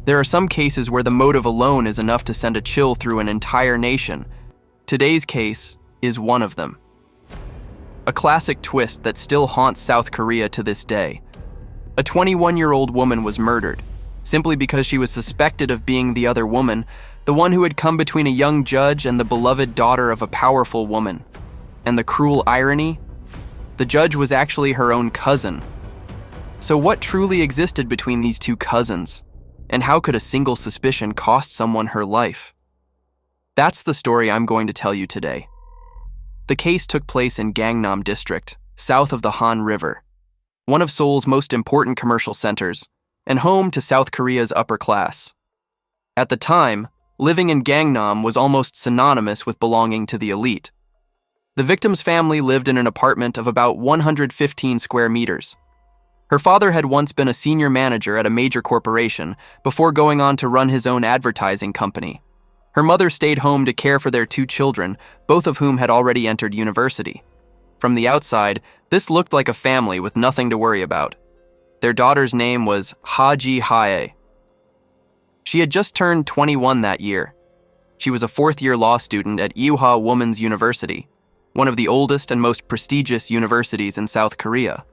There are some cases where the motive alone is enough to send a chill through an entire nation. Today's case is one of them. A classic twist that still haunts South Korea to this day. A 21-year-old woman was murdered, simply because she was suspected of being the other woman, the one who had come between a young judge and the beloved daughter of a powerful woman. And the cruel irony? The judge was actually her own cousin. So what truly existed between these two cousins? And how could a single suspicion cost someone her life? That's the story I'm going to tell you today. The case took place in Gangnam District, south of the Han River, one of Seoul's most important commercial centers, and home to South Korea's upper class. At the time, living in Gangnam was almost synonymous with belonging to the elite. The victim's family lived in an apartment of about 115 square meters. Her father had once been a senior manager at a major corporation before going on to run his own advertising company. Her mother stayed home to care for their two children, both of whom had already entered university. From the outside, this looked like a family with nothing to worry about. Their daughter's name was Ha Ji-hye. She had just turned 21 that year. She was a fourth-year law student at Gil-ja Women's University, one of the oldest and most prestigious universities in South Korea.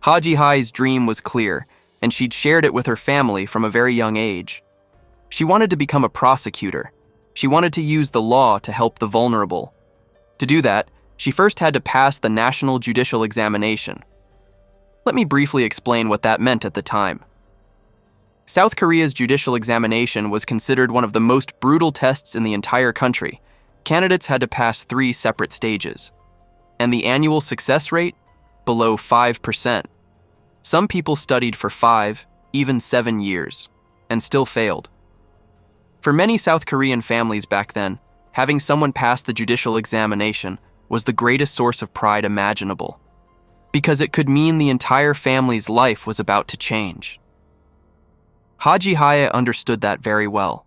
Ha Ji-hye's dream was clear, and she'd shared it with her family from a very young age. She wanted to become a prosecutor. She wanted to use the law to help the vulnerable. To do that, she first had to pass the National Judicial Examination. Let me briefly explain what that meant at the time. South Korea's judicial examination was considered one of the most brutal tests in the entire country. Candidates had to pass 3 separate stages. And the annual success rate? Below 5%. Some people studied for 5, even 7 years, and still failed. For many South Korean families back then, having someone pass the judicial examination was the greatest source of pride imaginable, because it could mean the entire family's life was about to change. Ha Ji-hye understood that very well.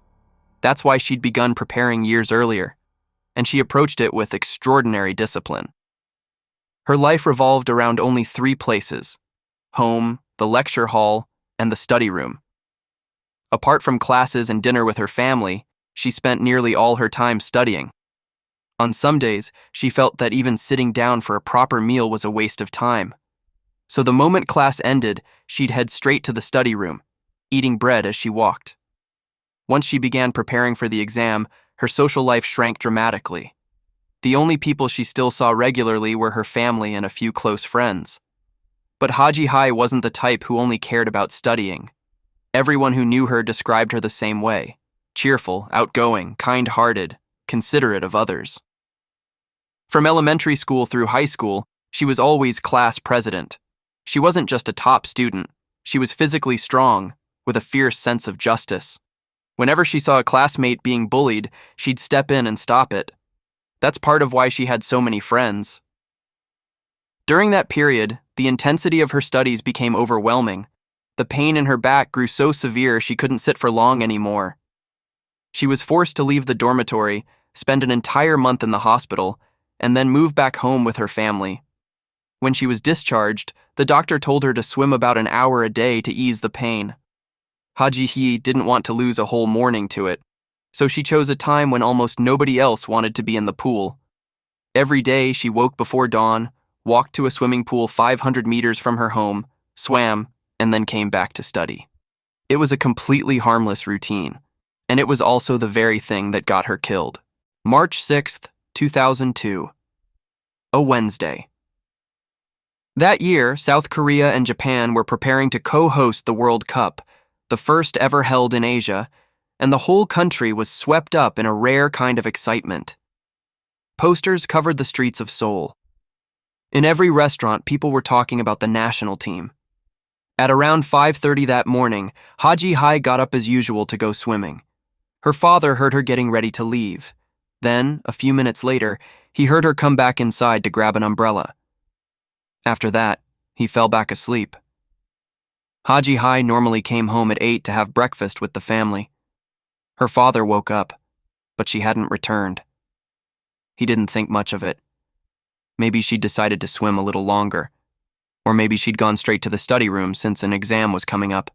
That's why she'd begun preparing years earlier, and she approached it with extraordinary discipline. Her life revolved around only 3 places: home, the lecture hall, and the study room. Apart from classes and dinner with her family, she spent nearly all her time studying. On some days, she felt that even sitting down for a proper meal was a waste of time. So the moment class ended, she'd head straight to the study room, eating bread as she walked. Once she began preparing for the exam, her social life shrank dramatically. The only people she still saw regularly were her family and a few close friends. But Ha Ji-hye wasn't the type who only cared about studying. Everyone who knew her described her the same way: cheerful, outgoing, kind-hearted, considerate of others. From elementary school through high school, she was always class president. She wasn't just a top student, she was physically strong, with a fierce sense of justice. Whenever she saw a classmate being bullied, she'd step in and stop it. That's part of why she had so many friends. During that period, the intensity of her studies became overwhelming. The pain in her back grew so severe she couldn't sit for long anymore. She was forced to leave the dormitory, spend an entire month in the hospital, and then move back home with her family. When she was discharged, the doctor told her to swim about an hour a day to ease the pain. Ha Ji-hye didn't want to lose a whole morning to it, so she chose a time when almost nobody else wanted to be in the pool. Every day, she woke before dawn, walked to a swimming pool 500 meters from her home, swam, and then came back to study. It was a completely harmless routine, and it was also the very thing that got her killed. March 6th, 2002. A Wednesday. That year, South Korea and Japan were preparing to co-host the World Cup, the first ever held in Asia, and the whole country was swept up in a rare kind of excitement. Posters covered the streets of Seoul. In every restaurant, people were talking about the national team. At around 5:30 that morning, Ha Ji-hye got up as usual to go swimming. Her father heard her getting ready to leave. Then, a few minutes later, he heard her come back inside to grab an umbrella. After that, he fell back asleep. Ha Ji-hye normally came home at 8 to have breakfast with the family. Her father woke up, but she hadn't returned. He didn't think much of it. Maybe she'd decided to swim a little longer. Or maybe she'd gone straight to the study room since an exam was coming up.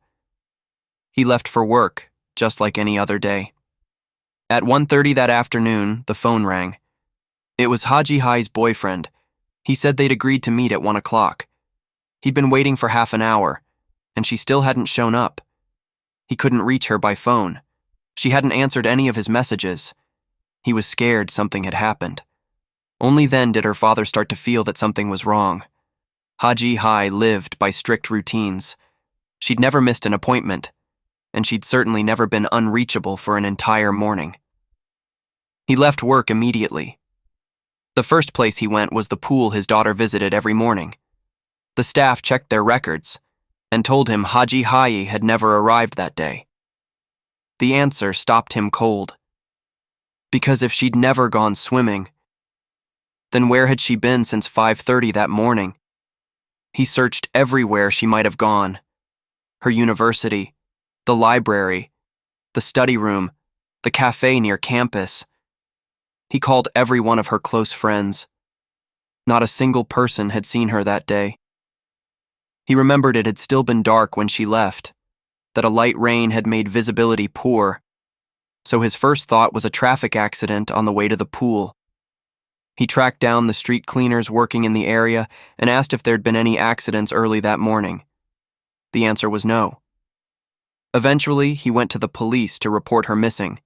He left for work, just like any other day. At 1:30 that afternoon, the phone rang. It was Ha Ji-hye's boyfriend. He said they'd agreed to meet at 1 o'clock. He'd been waiting for half an hour, and she still hadn't shown up. He couldn't reach her by phone. She hadn't answered any of his messages. He was scared something had happened. Only then did her father start to feel that something was wrong. Ha Ji-hye lived by strict routines. She'd never missed an appointment, and she'd certainly never been unreachable for an entire morning. He left work immediately. The first place he went was the pool his daughter visited every morning. The staff checked their records and told him Ha Ji-hye had never arrived that day. The answer stopped him cold. Because if she'd never gone swimming, then where had she been since 5:30 that morning? He searched everywhere she might have gone. Her university, the library, the study room, the cafe near campus. He called every one of her close friends. Not a single person had seen her that day. He remembered it had still been dark when she left, that a light rain had made visibility poor, so his first thought was a traffic accident on the way to the pool. He tracked down the street cleaners working in the area and asked if there'd been any accidents early that morning. The answer was no. Eventually, he went to the police to report her missing,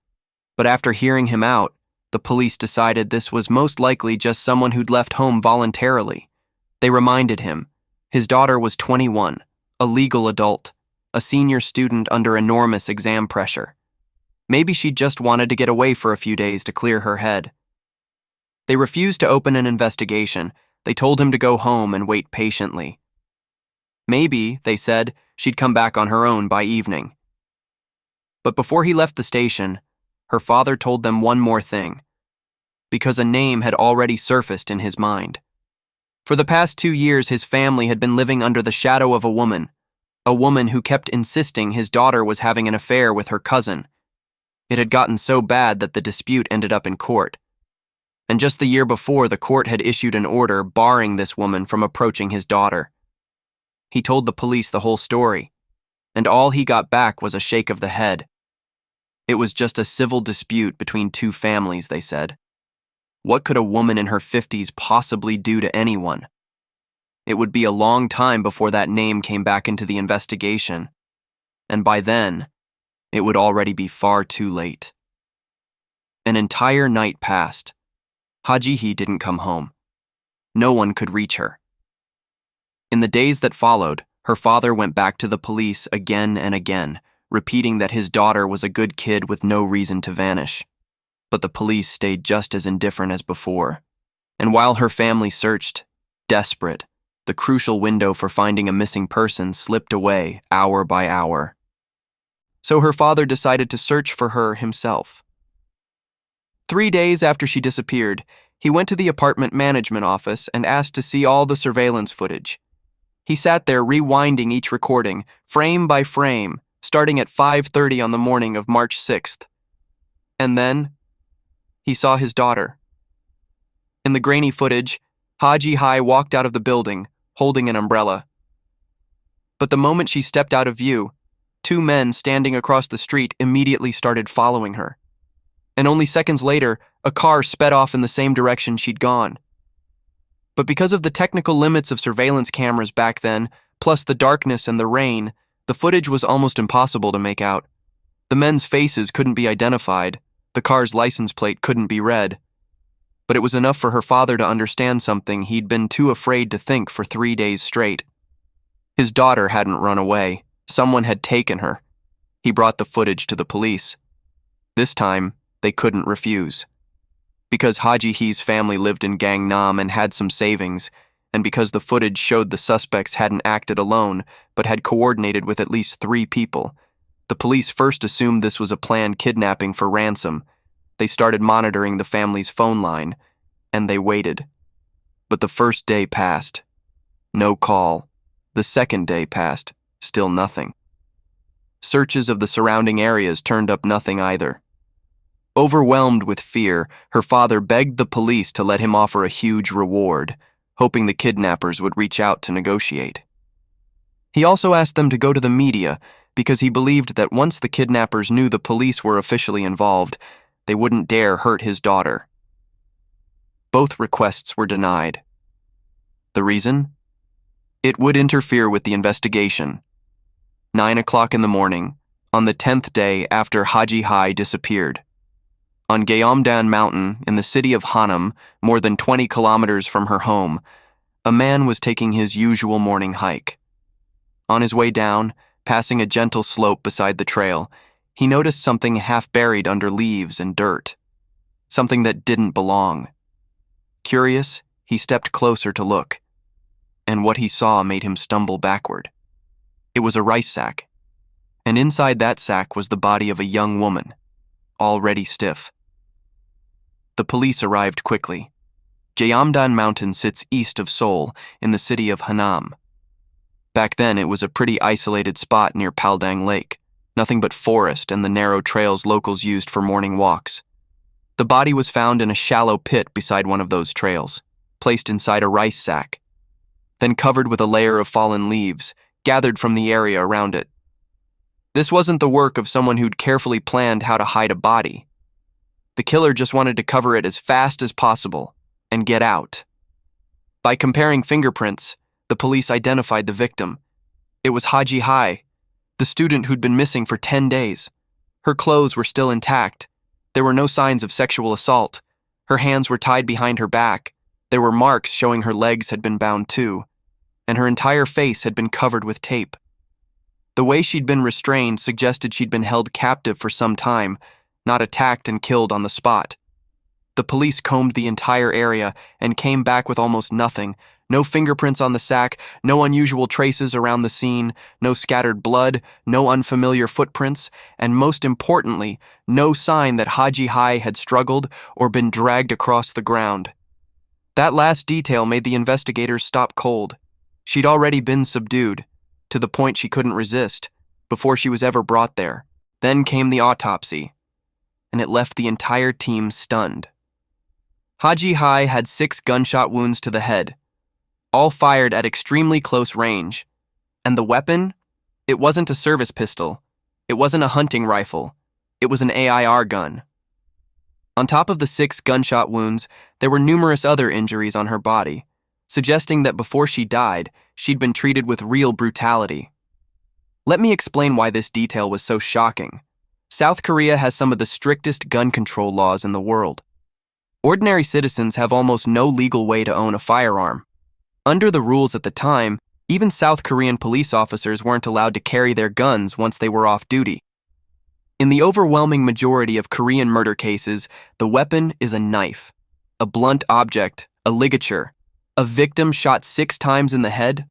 but after hearing him out, the police decided this was most likely just someone who'd left home voluntarily. They reminded him his daughter was 21, a legal adult, a senior student under enormous exam pressure. Maybe she just wanted to get away for a few days to clear her head. They refused to open an investigation. They told him to go home and wait patiently. Maybe, they said, she'd come back on her own by evening. But before he left the station, her father told them one more thing, because a name had already surfaced in his mind. For the past 2 years, his family had been living under the shadow of a woman who kept insisting his daughter was having an affair with her cousin. It had gotten so bad that the dispute ended up in court. And just the year before, the court had issued an order barring this woman from approaching his daughter. He told the police the whole story, and all he got back was a shake of the head. It was just a civil dispute between two families, they said. What could a woman in her 50s possibly do to anyone? It would be a long time before that name came back into the investigation, and by then, it would already be far too late. An entire night passed. Ha Ji-hye didn't come home. No one could reach her. In the days that followed, her father went back to the police again and again, repeating that his daughter was a good kid with no reason to vanish. But the police stayed just as indifferent as before. And while her family searched, desperate, the crucial window for finding a missing person slipped away hour by hour. So her father decided to search for her himself. 3 days after she disappeared, he went to the apartment management office and asked to see all the surveillance footage. He sat there rewinding each recording, frame by frame, starting at 5:30 on the morning of March 6th. And then, he saw his daughter. In the grainy footage, Ha Ji-hye walked out of the building, holding an umbrella. But the moment she stepped out of view, 2 men standing across the street immediately started following her. And only seconds later, a car sped off in the same direction she'd gone. But because of the technical limits of surveillance cameras back then, plus the darkness and the rain, the footage was almost impossible to make out. The men's faces couldn't be identified, the car's license plate couldn't be read. But it was enough for her father to understand something he'd been too afraid to think for 3 days straight. His daughter hadn't run away. Someone had taken her. He brought the footage to the police. This time, they couldn't refuse. Because Ha Ji-hye's family lived in Gangnam and had some savings, and because the footage showed the suspects hadn't acted alone, but had coordinated with at least 3 people, the police first assumed this was a planned kidnapping for ransom. They started monitoring the family's phone line, and they waited. But the first day passed. No call. The second day passed. Still nothing. Searches of the surrounding areas turned up nothing either. Overwhelmed with fear, her father begged the police to let him offer a huge reward, hoping the kidnappers would reach out to negotiate. He also asked them to go to the media, because he believed that once the kidnappers knew the police were officially involved, they wouldn't dare hurt his daughter. Both requests were denied. The reason? It would interfere with the investigation. 9 o'clock in the morning, on the 10th day after Ha Ji-hye disappeared. On Gyeomdan Mountain, in the city of Hanam, more than 20 kilometers from her home, a man was taking his usual morning hike. On his way down, passing a gentle slope beside the trail, he noticed something half buried under leaves and dirt. Something that didn't belong. Curious, he stepped closer to look, and what he saw made him stumble backward. It was a rice sack, and inside that sack was the body of a young woman, already stiff. The police arrived quickly. Gyeomdan Mountain sits east of Seoul, in the city of Hanam. Back then, it was a pretty isolated spot near Paldang Lake, nothing but forest and the narrow trails locals used for morning walks. The body was found in a shallow pit beside one of those trails, placed inside a rice sack, then covered with a layer of fallen leaves, gathered from the area around it. This wasn't the work of someone who'd carefully planned how to hide a body. The killer just wanted to cover it as fast as possible and get out. By comparing fingerprints, the police identified the victim. It was Ha Ji-hye, the student who'd been missing for 10 days. Her clothes were still intact. There were no signs of sexual assault. Her hands were tied behind her back. There were marks showing her legs had been bound too, and her entire face had been covered with tape. The way she'd been restrained suggested she'd been held captive for some time, not attacked and killed on the spot. The police combed the entire area and came back with almost nothing. No fingerprints on the sack, no unusual traces around the scene, no scattered blood, no unfamiliar footprints, and most importantly, no sign that Ha Ji-hye had struggled or been dragged across the ground. That last detail made the investigators stop cold. She'd already been subdued, to the point she couldn't resist, before she was ever brought there. Then came the autopsy, and it left the entire team stunned. Ha Ji-hye had 6 gunshot wounds to the head, all fired at extremely close range. And the weapon? It wasn't a service pistol. It wasn't a hunting rifle. It was an AIR gun. On top of the 6 gunshot wounds, there were numerous other injuries on her body, suggesting that before she died, she'd been treated with real brutality. Let me explain why this detail was so shocking. South Korea has some of the strictest gun control laws in the world. Ordinary citizens have almost no legal way to own a firearm. Under the rules at the time, even South Korean police officers weren't allowed to carry their guns once they were off duty. In the overwhelming majority of Korean murder cases, the weapon is a knife, a blunt object, a ligature. A victim shot 6 times in the head?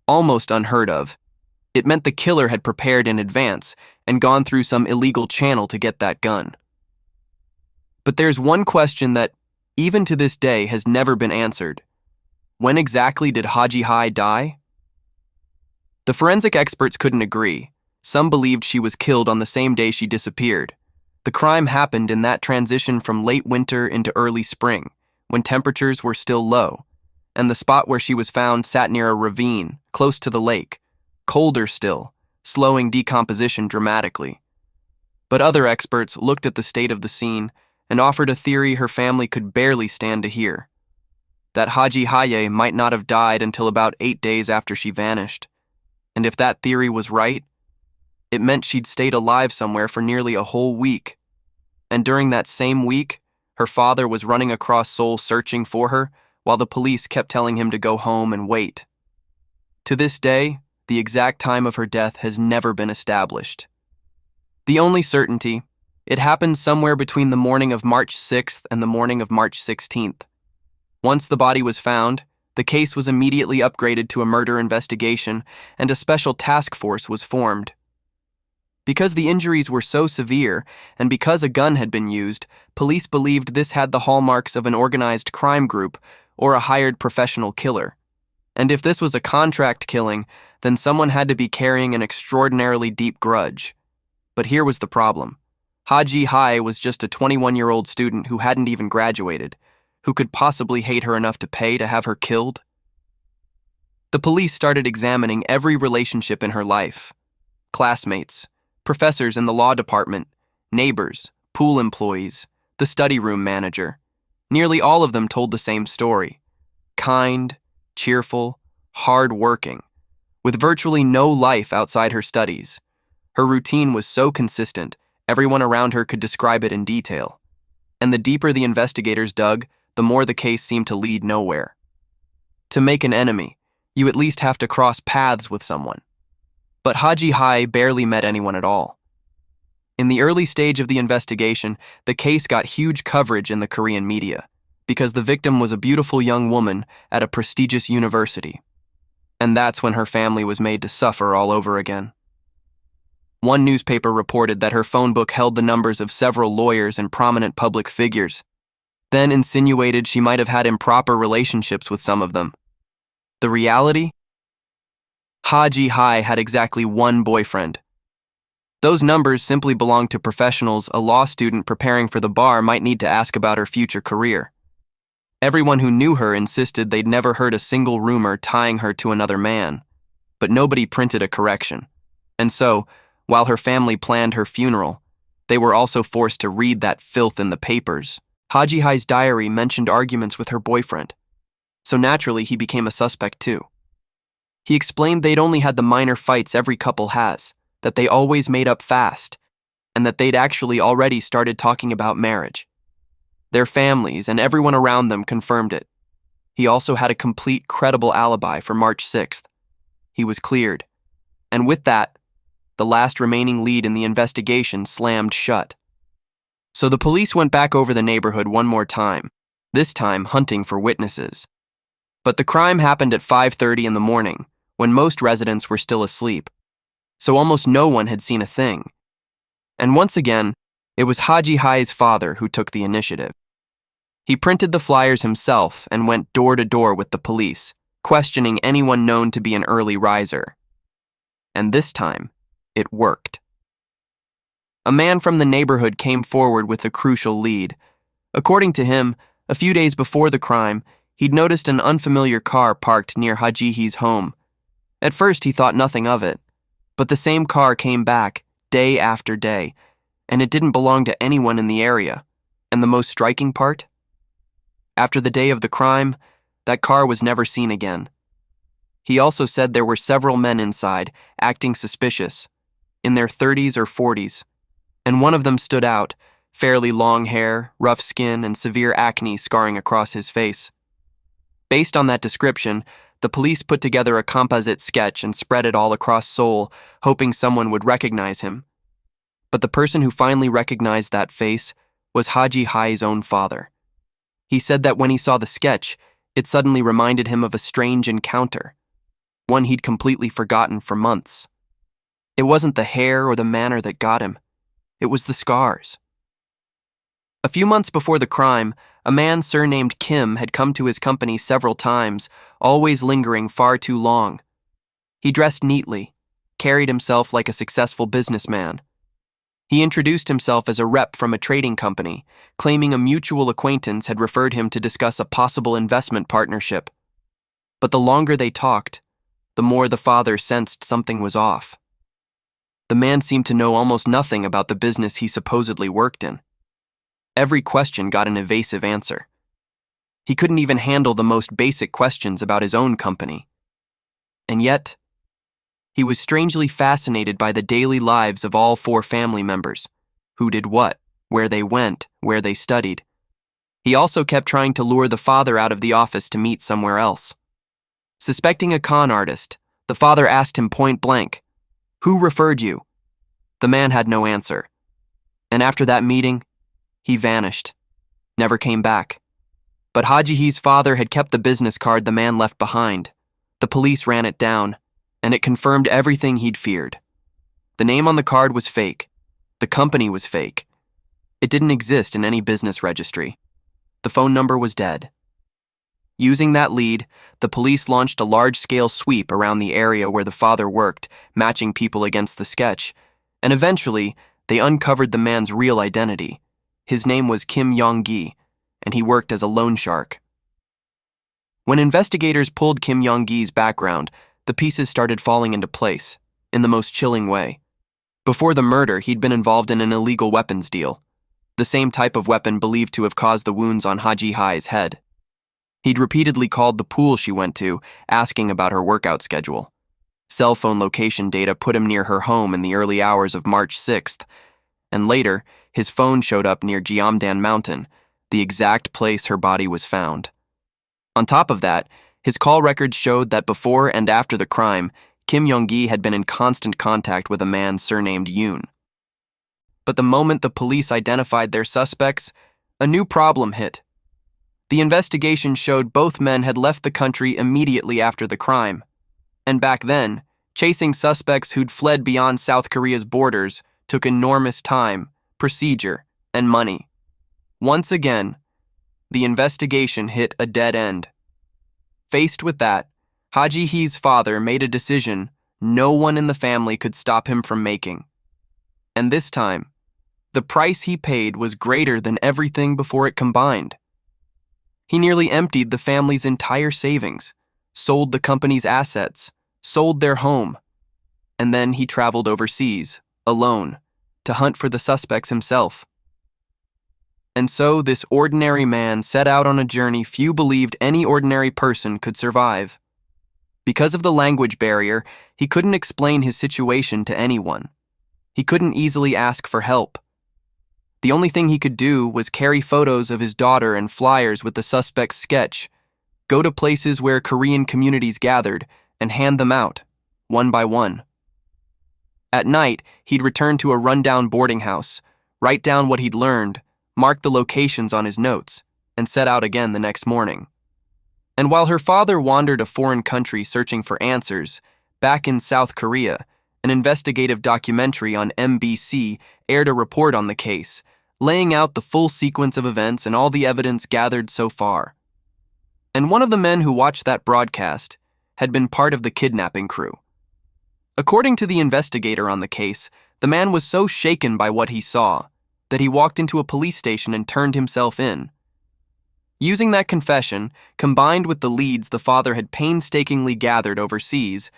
Almost unheard of. It meant the killer had prepared in advance and gone through some illegal channel to get that gun. But there's one question that, even to this day, has never been answered. When exactly did Ha Ji-hye die? The forensic experts couldn't agree. Some believed she was killed on the same day she disappeared. The crime happened in that transition from late winter into early spring, when temperatures were still low, and the spot where she was found sat near a ravine, close to the lake, colder still, slowing decomposition dramatically. But other experts looked at the state of the scene and offered a theory her family could barely stand to hear. That Ha Ji-hye might not have died until about 8 days after she vanished. And if that theory was right, it meant she'd stayed alive somewhere for nearly a whole week. And during that same week, her father was running across Seoul searching for her, while the police kept telling him to go home and wait. To this day, the exact time of her death has never been established. The only certainty, it happened somewhere between the morning of March 6th and the morning of March 16th. Once the body was found, the case was immediately upgraded to a murder investigation, and a special task force was formed. Because the injuries were so severe, and because a gun had been used, police believed this had the hallmarks of an organized crime group or a hired professional killer. And if this was a contract killing, then someone had to be carrying an extraordinarily deep grudge. But here was the problem. Ha Ji-hye was just a 21-year-old student who hadn't even graduated. Who could possibly hate her enough to pay to have her killed? The police started examining every relationship in her life. classmates, professors in the law department, neighbors, pool employees, the study room manager. Nearly all of them told the same story. Kind, cheerful, hard-working, with virtually no life outside her studies. Her routine was so consistent, everyone around her could describe it in detail. And the deeper the investigators dug, the more the case seemed to lead nowhere. To make an enemy, you at least have to cross paths with someone. But Ha Ji-hye barely met anyone at all. In the early stage of the investigation, the case got huge coverage in the Korean media, because the victim was a beautiful young woman at a prestigious university. And that's when her family was made to suffer all over again. One newspaper reported that her phone book held the numbers of several lawyers and prominent public figures, then insinuated she might have had improper relationships with some of them. The reality? Ha Ji-hye had exactly one boyfriend. Those numbers simply belonged to professionals a law student preparing for the bar might need to ask about her future career. Everyone who knew her insisted they'd never heard a single rumor tying her to another man, but nobody printed a correction. And so, while her family planned her funeral, they were also forced to read that filth in the papers. Ha Ji-hye's diary mentioned arguments with her boyfriend, so naturally he became a suspect too. He explained they'd only had the minor fights every couple has, that they always made up fast, and that they'd actually already started talking about marriage. Their families and everyone around them confirmed it. He also had a complete, credible alibi for March 6th. He was cleared, and with that, the last remaining lead in the investigation slammed shut. So the police went back over the neighborhood one more time, this time hunting for witnesses. But the crime happened at 5:30 in the morning, when most residents were still asleep, so almost no one had seen a thing. And once again, it was Ha Ji-hye's father who took the initiative. He printed the flyers himself and went door to door with the police, questioning anyone known to be an early riser. And this time, it worked. A man from the neighborhood came forward with a crucial lead. According to him, a few days before the crime, he'd noticed an unfamiliar car parked near Ha Ji-hye's home. At first, he thought nothing of it, but the same car came back day after day, and it didn't belong to anyone in the area. And the most striking part? After the day of the crime, that car was never seen again. He also said there were several men inside, acting suspicious, in their 30s or 40s, and one of them stood out, fairly long hair, rough skin, and severe acne scarring across his face. Based on that description, the police put together a composite sketch and spread it all across Seoul, hoping someone would recognize him. But the person who finally recognized that face was Ha Ji-hye's own father. He said that when he saw the sketch, it suddenly reminded him of a strange encounter, one he'd completely forgotten for months. It wasn't the hair or the manner that got him. It was the scars. A few months before the crime, a man surnamed Kim had come to his company several times, always lingering far too long. He dressed neatly, carried himself like a successful businessman. He introduced himself as a rep from a trading company, claiming a mutual acquaintance had referred him to discuss a possible investment partnership. But the longer they talked, the more the father sensed something was off. The man seemed to know almost nothing about the business he supposedly worked in. Every question got an evasive answer. He couldn't even handle the most basic questions about his own company. And yet, he was strangely fascinated by the daily lives of all 4 family members, who did what, where they went, where they studied. He also kept trying to lure the father out of the office to meet somewhere else. Suspecting a con artist, the father asked him point blank, "Who referred you?" The man had no answer. And after that meeting, he vanished, never came back. But Ha Ji-hye's father had kept the business card the man left behind. The police ran it down, and it confirmed everything he'd feared. The name on the card was fake. The company was fake. It didn't exist in any business registry. The phone number was dead. Using that lead, the police launched a large-scale sweep around the area where the father worked, matching people against the sketch, and eventually, they uncovered the man's real identity. His name was Kim Yong-gi, and he worked as a loan shark. When investigators pulled Kim Yong-gi's background, the pieces started falling into place, in the most chilling way. Before the murder, he'd been involved in an illegal weapons deal, the same type of weapon believed to have caused the wounds on Ha Ji-hye's head. He'd repeatedly called the pool she went to, asking about her workout schedule. Cell phone location data put him near her home in the early hours of March 6th, and later, his phone showed up near Jeomdan Mountain, the exact place her body was found. On top of that, his call records showed that before and after the crime, Kim Yong-gi had been in constant contact with a man surnamed Yoon. But the moment the police identified their suspects, a new problem hit. The investigation showed both men had left the country immediately after the crime. And back then, chasing suspects who'd fled beyond South Korea's borders took enormous time, procedure, and money. Once again, the investigation hit a dead end. Faced with that, Ha Ji-hye's father made a decision no one in the family could stop him from making. And this time, the price he paid was greater than everything before it combined. He nearly emptied the family's entire savings, sold the company's assets, sold their home, and then he traveled overseas, alone, to hunt for the suspects himself. And so this ordinary man set out on a journey few believed any ordinary person could survive. Because of the language barrier, he couldn't explain his situation to anyone. He couldn't easily ask for help. The only thing he could do was carry photos of his daughter and flyers with the suspect's sketch, go to places where Korean communities gathered, and hand them out, one by one. At night, he'd return to a rundown boarding house, write down what he'd learned, mark the locations on his notes, and set out again the next morning. And while her father wandered a foreign country searching for answers, back in South Korea, an investigative documentary on MBC aired a report on the case, laying out the full sequence of events and all the evidence gathered so far. And one of the men who watched that broadcast had been part of the kidnapping crew. According to the investigator on the case, the man was so shaken by what he saw that he walked into a police station and turned himself in. Using that confession, combined with the leads the father had painstakingly gathered overseas,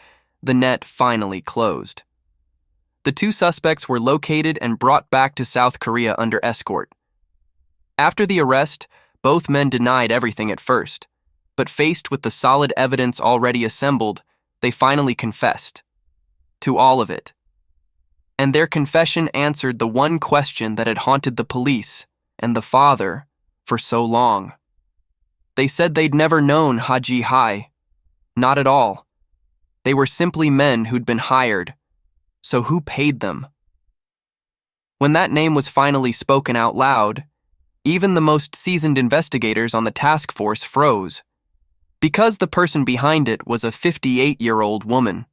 the net finally closed. The two suspects were located and brought back to South Korea under escort. After the arrest, both men denied everything at first, but faced with the solid evidence already assembled, they finally confessed. To all of it. And their confession answered the one question that had haunted the police and the father for so long. They said they'd never known Ha Ji-hye. Not at all. They were simply men who'd been hired. So who paid them? When that name was finally spoken out loud, even the most seasoned investigators on the task force froze. Because the person behind it was a 58-year-old woman,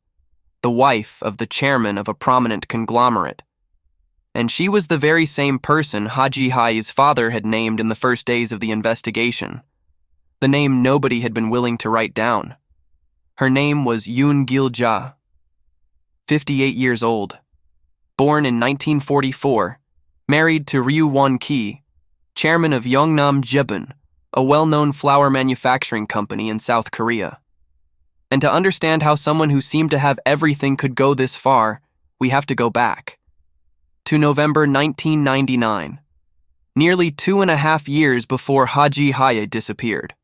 the wife of the chairman of a prominent conglomerate. And she was the very same person Ha Ji-hye's father had named in the first days of the investigation. The name nobody had been willing to write down. Her name was Yoon Gil-ja, 58 years old, born in 1944, married to Ryu Won-ki, chairman of Yongnam Jibun, a well-known flour manufacturing company in South Korea. And to understand how someone who seemed to have everything could go this far, we have to go back to November 1999, nearly 2.5 years before Ha Ji-hye disappeared.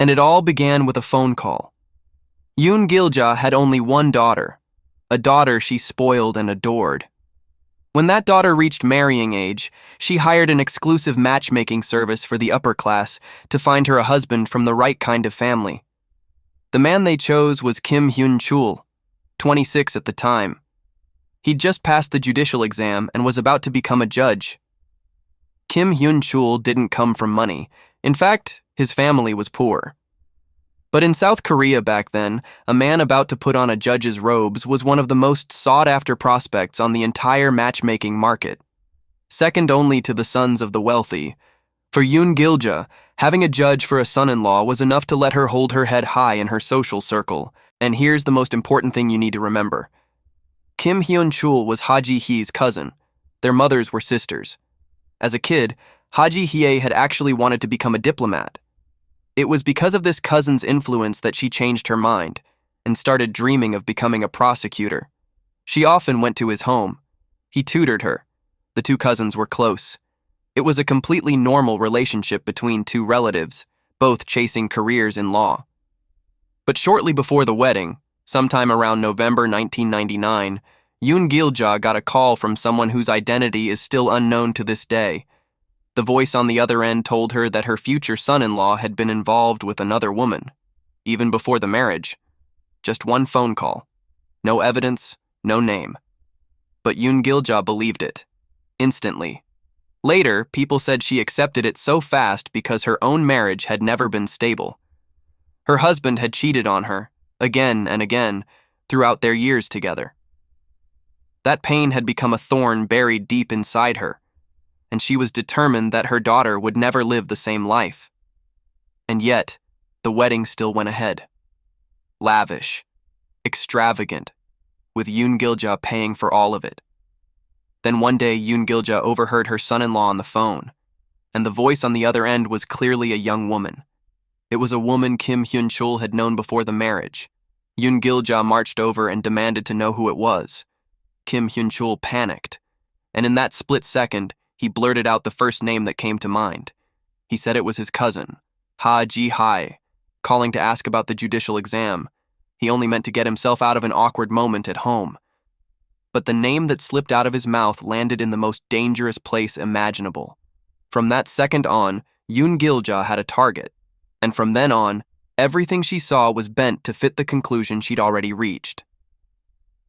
And it all began with a phone call. Yoon Gil-ja had only one daughter, a daughter she spoiled and adored. When that daughter reached marrying age, she hired an exclusive matchmaking service for the upper class to find her a husband from the right kind of family. The man they chose was Kim Hyun-chul, 26 at the time. He'd just passed the judicial exam and was about to become a judge. Kim Hyun-chul didn't come from money. In fact, his family was poor. But in South Korea back then, a man about to put on a judge's robes was one of the most sought-after prospects on the entire matchmaking market, second only to the sons of the wealthy. For Yoon Gil-ja, having a judge for a son-in-law was enough to let her hold her head high in her social circle. And here's the most important thing you need to remember. Kim Hyun-chul was Ha Ji-hye's cousin. Their mothers were sisters. As a kid, Ha Ji-hye had actually wanted to become a diplomat. It was because of this cousin's influence that she changed her mind and started dreaming of becoming a prosecutor. She often went to his home, He tutored her. The two cousins were close. It was a completely normal relationship between two relatives, both chasing careers in law. But shortly before the wedding, sometime around November 1999, Gil-ja got a call from someone whose identity is still unknown to this day. The voice on the other end told her that her future son-in-law had been involved with another woman, even before the marriage. Just one phone call. No evidence, no name. But Gil-ja believed it. Instantly. Later, people said she accepted it so fast because her own marriage had never been stable. Her husband had cheated on her, again and again, throughout their years together. That pain had become a thorn buried deep inside her, and she was determined that her daughter would never live the same life. And yet, the wedding still went ahead. Lavish, extravagant, with Gil-ja paying for all of it. Then one day, Gil-ja overheard her son-in-law on the phone, and the voice on the other end was clearly a young woman. It was a woman Kim Hyun-chul had known before the marriage. Gil-ja marched over and demanded to know who it was. Kim Hyun-chul panicked, and in that split second, he blurted out the first name that came to mind. He said it was his cousin, Ha Ji-hye, calling to ask about the judicial exam. He only meant to get himself out of an awkward moment at home. But the name that slipped out of his mouth landed in the most dangerous place imaginable. From that second on, Gil-ja had a target, and from then on, everything she saw was bent to fit the conclusion she'd already reached.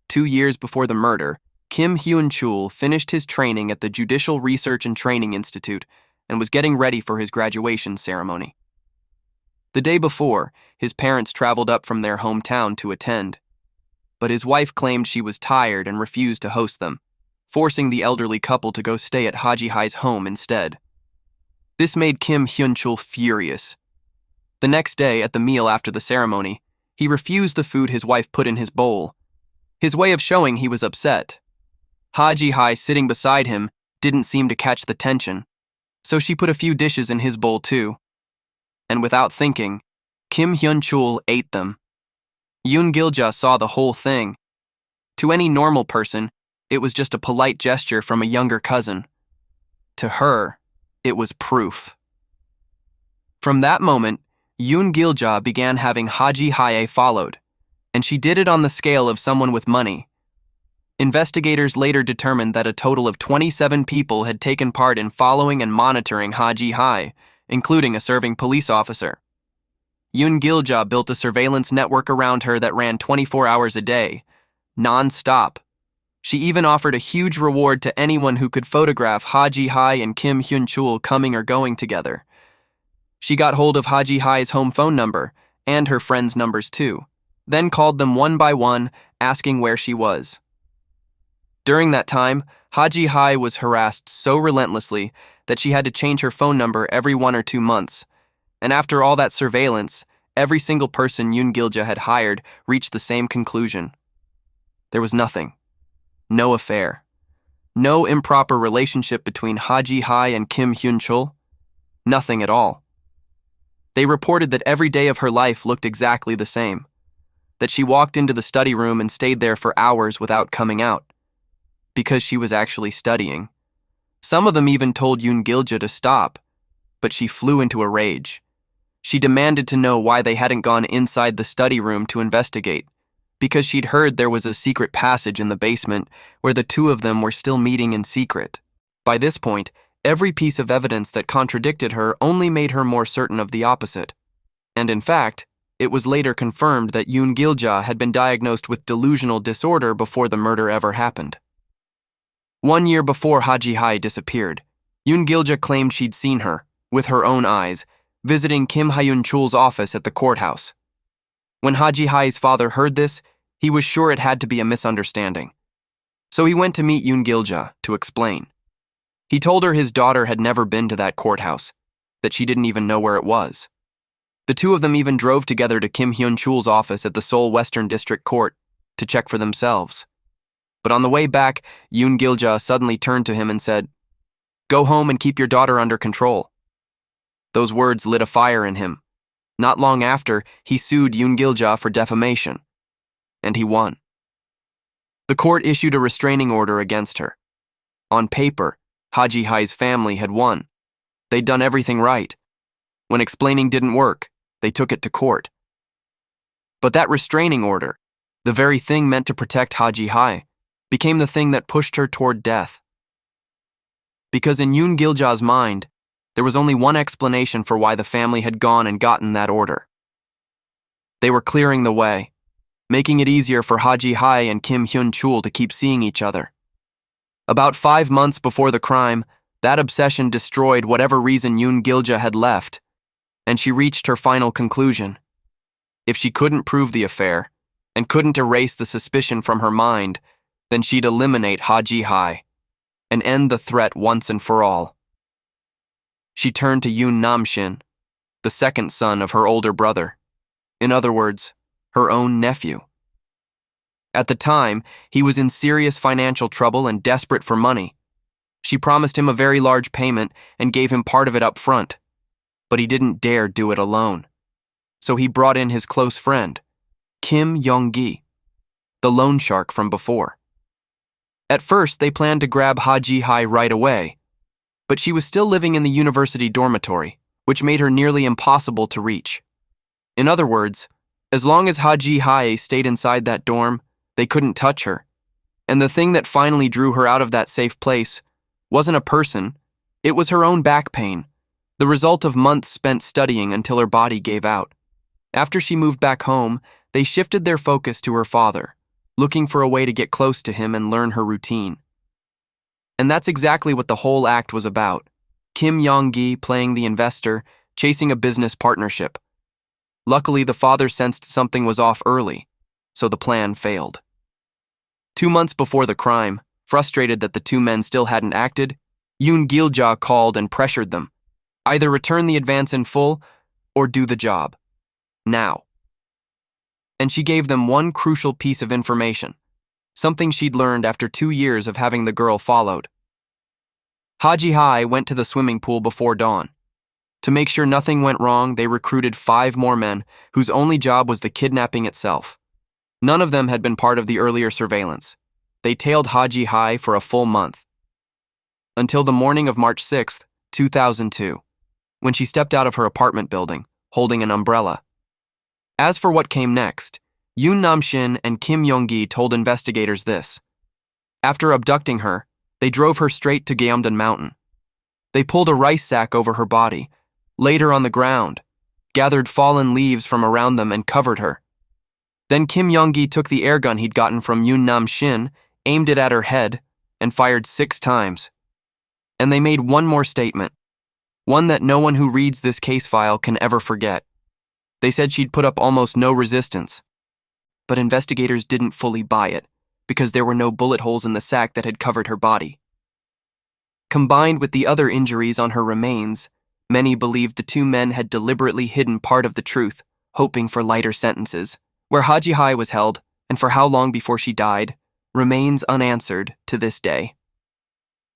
2 years before the murder, Kim Hyun-chul finished his training at the Judicial Research and Training Institute and was getting ready for his graduation ceremony. The day before, his parents traveled up from their hometown to attend, but his wife claimed she was tired and refused to host them, forcing the elderly couple to go stay at Ha Ji-hye's home instead. This made Kim Hyun-chul furious. The next day, at the meal after the ceremony, he refused the food his wife put in his bowl, his way of showing he was upset. Ha Ji-hye, sitting beside him, didn't seem to catch the tension, so she put a few dishes in his bowl too. And without thinking, Kim Hyun-chul ate them. Gil-ja saw the whole thing. To any normal person, it was just a polite gesture from a younger cousin. To her, it was proof. From that moment, Gil-ja began having Ha Ji-hye followed, and she did it on the scale of someone with money. Investigators later determined that a total of 27 people had taken part in following and monitoring Ha Ji-hye, including a serving police officer. Gil-ja built a surveillance network around her that ran 24 hours a day, non-stop. She even offered a huge reward to anyone who could photograph Ha Ji-hye and Kim Hyun-chul coming or going together. She got hold of Ha Ji-hye's home phone number, and her friends' numbers too, then called them one by one, asking where she was. During that time, Ha Ji-hye was harassed so relentlessly that she had to change her phone number every 1 or 2 months. And after all that surveillance, every single person Gil-ja had hired reached the same conclusion. There was nothing. No affair. No improper relationship between Ha Ji-hye and Kim Hyun-chul. Nothing at all. They reported that every day of her life looked exactly the same. That she walked into the study room and stayed there for hours without coming out. Because she was actually studying. Some of them even told Gil-ja to stop, but she flew into a rage. She demanded to know why they hadn't gone inside the study room to investigate, because she'd heard there was a secret passage in the basement where the two of them were still meeting in secret. By this point, every piece of evidence that contradicted her only made her more certain of the opposite. And in fact, it was later confirmed that Gil-ja had been diagnosed with delusional disorder before the murder ever happened. 1 year before Ha Ji-hye disappeared, Gil-ja claimed she'd seen her, with her own eyes, visiting Kim Hyun-chul's office at the courthouse. When Ha Ji-hye's father heard this, he was sure it had to be a misunderstanding. So he went to meet Gil-ja to explain. He told her his daughter had never been to that courthouse, that she didn't even know where it was. The two of them even drove together to Kim Hyun-chul's office at the Seoul Western District Court to check for themselves. But on the way back, Gil-ja suddenly turned to him and said, "Go home and keep your daughter under control." Those words lit a fire in him. Not long after, he sued Gil-ja for defamation. And he won. The court issued a restraining order against her, On paper, Ha Ji-hye's family had won. They'd done everything right. When explaining didn't work, they took it to court. But that restraining order, the very thing meant to protect Ha Ji-hye, became the thing that pushed her toward death. Because in Yoon Gil-ja's mind, there was only one explanation for why the family had gone and gotten that order. They were clearing the way, making it easier for Ha Ji-hye and Kim Hyun-chul to keep seeing each other. About 5 months before the crime, that obsession destroyed whatever reason Yoon Gil-ja had left, and she reached her final conclusion. If she couldn't prove the affair, and couldn't erase the suspicion from her mind, then she'd eliminate Ha Ji-hye and end the threat once and for all. She turned to Yoon Nam-shin, the second son of her older brother. In other words, her own nephew. At the time, he was in serious financial trouble and desperate for money. She promised him a very large payment and gave him part of it up front, but he didn't dare do it alone. So he brought in his close friend, Kim Yong-gi, the loan shark from before. At first, they planned to grab Ha Ji-hye right away, but she was still living in the university dormitory, which made her nearly impossible to reach. In other words, as long as Ha Ji-hye stayed inside that dorm, they couldn't touch her. And the thing that finally drew her out of that safe place wasn't a person, it was her own back pain, the result of months spent studying until her body gave out. After she moved back home, they shifted their focus to her father, looking for a way to get close to him and learn her routine. And that's exactly what the whole act was about. Kim Yong-gi playing the investor, chasing a business partnership. Luckily, the father sensed something was off early, so the plan failed. 2 months before the crime, frustrated that the two men still hadn't acted, Yoon Gil-ja called and pressured them. Either return the advance in full, or do the job. Now. And she gave them one crucial piece of information, something she'd learned after 2 years of having the girl followed. Ha Ji-hye went to the swimming pool before dawn. To make sure nothing went wrong, they recruited 5 more men whose only job was the kidnapping itself. None of them had been part of the earlier surveillance. They tailed Ha Ji-hye for a full month. Until the morning of March 6, 2002, when she stepped out of her apartment building, holding an umbrella. As for what came next, Yoon Nam-shin and Kim Yong-gi told investigators this. After abducting her, they drove her straight to Gyeomdon Mountain. They pulled a rice sack over her body, laid her on the ground, gathered fallen leaves from around them and covered her. Then Kim Yong-gi took the airgun he'd gotten from Yoon Nam-shin, aimed it at her head, and fired 6 times. And they made one more statement, one that no one who reads this case file can ever forget. They said she'd put up almost no resistance. But investigators didn't fully buy it, because there were no bullet holes in the sack that had covered her body. Combined with the other injuries on her remains, many believed the two men had deliberately hidden part of the truth, hoping for lighter sentences. Where Ha Ji-hye was held, and for how long before she died, remains unanswered to this day.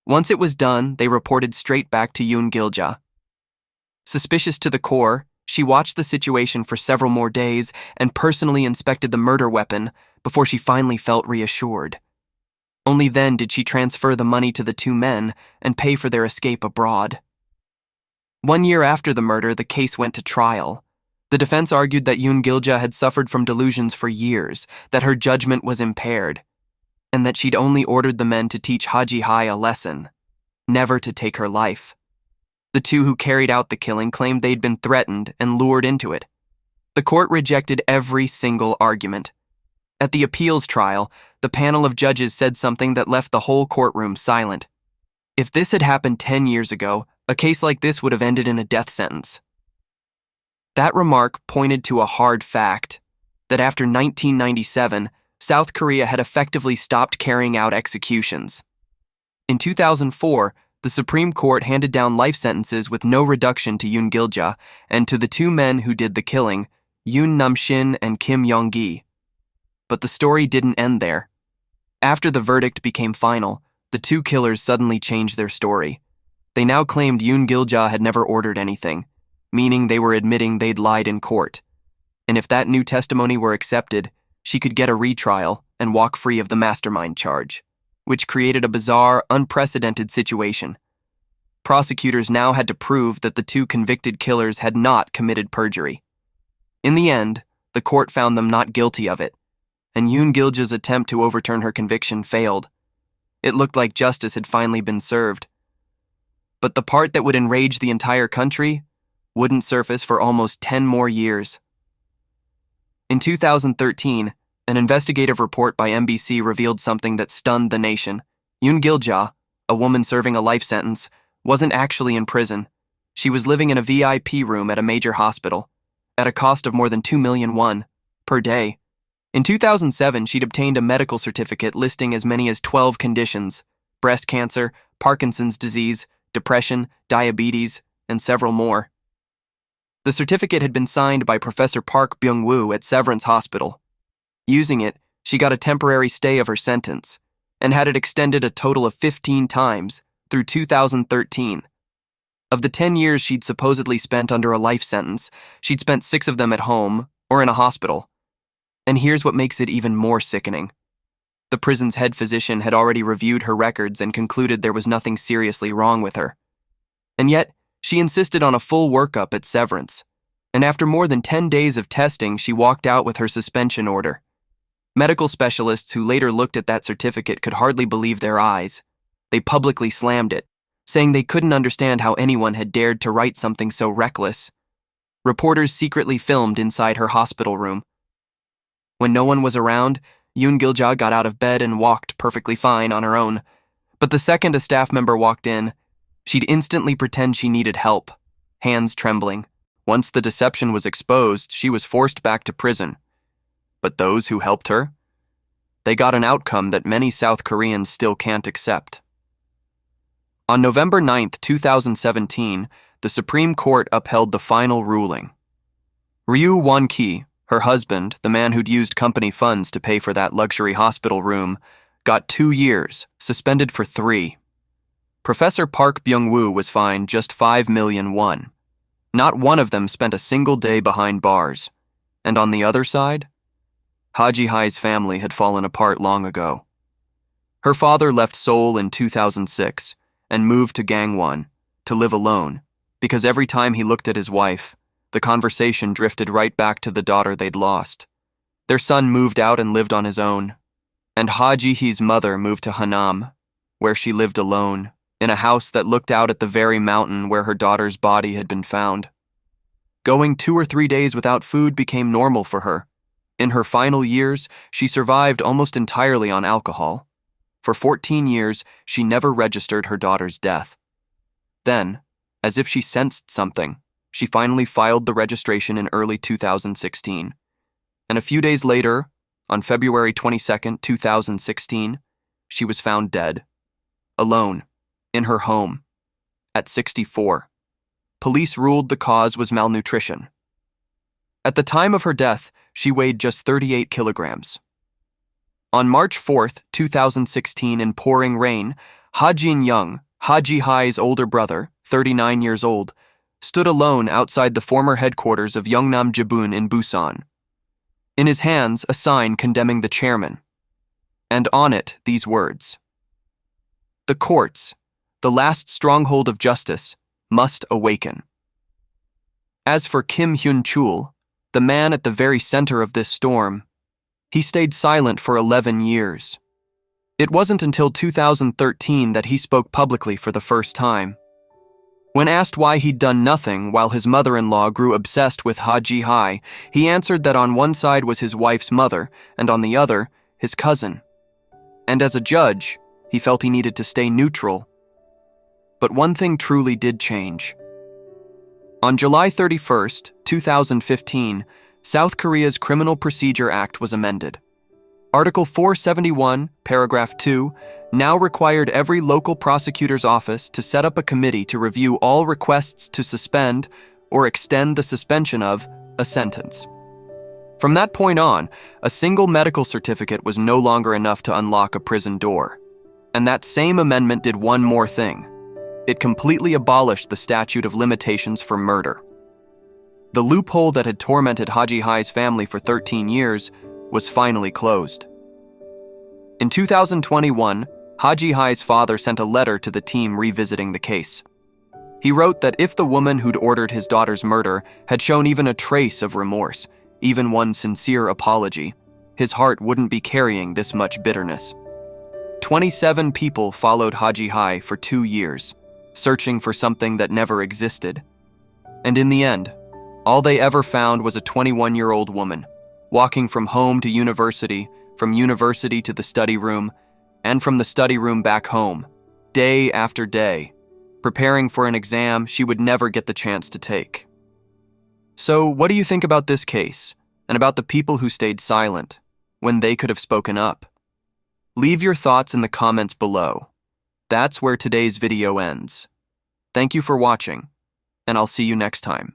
Once it was done, they reported straight back to Yoon Gil-ja. Suspicious to the core, she watched the situation for several more days and personally inspected the murder weapon before she finally felt reassured. Only then did she transfer the money to the two men and pay for their escape abroad. 1 year after the murder, the case went to trial. The defense argued that Yoon Gil-ja had suffered from delusions for years, that her judgment was impaired, and that she'd only ordered the men to teach Ha Ji-hye a lesson, never to take her life. The two who carried out the killing claimed they'd been threatened and lured into it. The court rejected every single argument. At the appeals trial, the panel of judges said something that left the whole courtroom silent. If this had happened 10 years ago, a case like this would have ended in a death sentence. That remark pointed to a hard fact, that after 1997, South Korea had effectively stopped carrying out executions. In 2004, the Supreme Court handed down life sentences with no reduction to Yoon Gil-ja and to the two men who did the killing, Yoon Nam-shin and Kim Yong-gi. But the story didn't end there. After the verdict became final, the two killers suddenly changed their story. They now claimed Yoon Gil-ja had never ordered anything, meaning they were admitting they'd lied in court. And if that new testimony were accepted, she could get a retrial and walk free of the mastermind charge. which created a bizarre, unprecedented situation. Prosecutors now had to prove that the two convicted killers had not committed perjury. In the end, the court found them not guilty of it, and Yoon Gil-ja's attempt to overturn her conviction failed. It looked like justice had finally been served. But the part that would enrage the entire country wouldn't surface for almost 10 more years. In 2013, an investigative report by NBC revealed something that stunned the nation. Yoon Gil-ja, a woman serving a life sentence, wasn't actually in prison. She was living in a VIP room at a major hospital, at a cost of more than 2 million won per day. In 2007, she'd obtained a medical certificate listing as many as 12 conditions: breast cancer, Parkinson's disease, depression, diabetes, and several more. The certificate had been signed by Professor Park Byung-woo at Severance Hospital. Using it, she got a temporary stay of her sentence and had it extended a total of 15 times through 2013. Of the 10 years she'd supposedly spent under a life sentence, she'd spent 6 of them at home or in a hospital. And here's what makes it even more sickening. The prison's head physician had already reviewed her records and concluded there was nothing seriously wrong with her. And yet, she insisted on a full workup at Severance, and after more than 10 days of testing, she walked out with her suspension order. Medical specialists who later looked at that certificate could hardly believe their eyes. They publicly slammed it, saying they couldn't understand how anyone had dared to write something so reckless. Reporters secretly filmed inside her hospital room. When no one was around, Yoon Gil-ja got out of bed and walked perfectly fine on her own. But the second a staff member walked in, she'd instantly pretend she needed help, hands trembling. Once the deception was exposed, she was forced back to prison. But those who helped her? They got an outcome that many South Koreans still can't accept. On November 9, 2017, the Supreme Court upheld the final ruling. Ryu Won-ki, her husband, the man who'd used company funds to pay for that luxury hospital room, got 2 years, suspended for 3. Professor Park Byung-woo was fined just 5 million won. Not one of them spent a single day behind bars. And on the other side, Ha Ji-hye's family had fallen apart long ago. Her father left Seoul in 2006 and moved to Gangwon to live alone, because every time he looked at his wife, the conversation drifted right back to the daughter they'd lost. Their son moved out and lived on his own, and Ha Ji-hye's mother moved to Hanam, where she lived alone, in a house that looked out at the very mountain where her daughter's body had been found. Going 2 or 3 days without food became normal for her. In her final years, she survived almost entirely on alcohol. For 14 years, she never registered her daughter's death. Then, as if she sensed something, she finally filed the registration in early 2016. And a few days later, on February 22, 2016, she was found dead, alone, in her home, at 64. Police ruled the cause was malnutrition. At the time of her death, she weighed just 38 kilograms. On March 4, 2016, in pouring rain, Ha Jin-young, Ha Ji-hye's older brother, 39 years old, stood alone outside the former headquarters of Yeongnam Jibun in Busan. In his hands, a sign condemning the chairman, and on it these words: "The courts, the last stronghold of justice, must awaken." As for Kim Hyun-chul, the man at the very center of this storm, he stayed silent for 11 years. It wasn't until 2013 that he spoke publicly for the first time. When asked why he'd done nothing while his mother-in-law grew obsessed with Ha Ji-hye, he answered that on one side was his wife's mother, and on the other, his cousin. And as a judge, he felt he needed to stay neutral. But one thing truly did change. On July 31, 2015, South Korea's Criminal Procedure Act was amended. Article 471, paragraph 2, now required every local prosecutor's office to set up a committee to review all requests to suspend or extend the suspension of a sentence. From that point on, a single medical certificate was no longer enough to unlock a prison door. And that same amendment did one more thing. It completely abolished the statute of limitations for murder. The loophole that had tormented Ha Ji-hye's family for 13 years was finally closed. In 2021, Ha Ji-hye's father sent a letter to the team revisiting the case. He wrote that if the woman who'd ordered his daughter's murder had shown even a trace of remorse, even one sincere apology, his heart wouldn't be carrying this much bitterness. 27 people followed Ha Ji-hye for 2 years, searching for something that never existed. And in the end, all they ever found was a 21-year-old woman, walking from home to university, from university to the study room, and from the study room back home, day after day, preparing for an exam she would never get the chance to take. So, what do you think about this case, and about the people who stayed silent when they could have spoken up? Leave your thoughts in the comments below. That's where today's video ends. Thank you for watching, and I'll see you next time.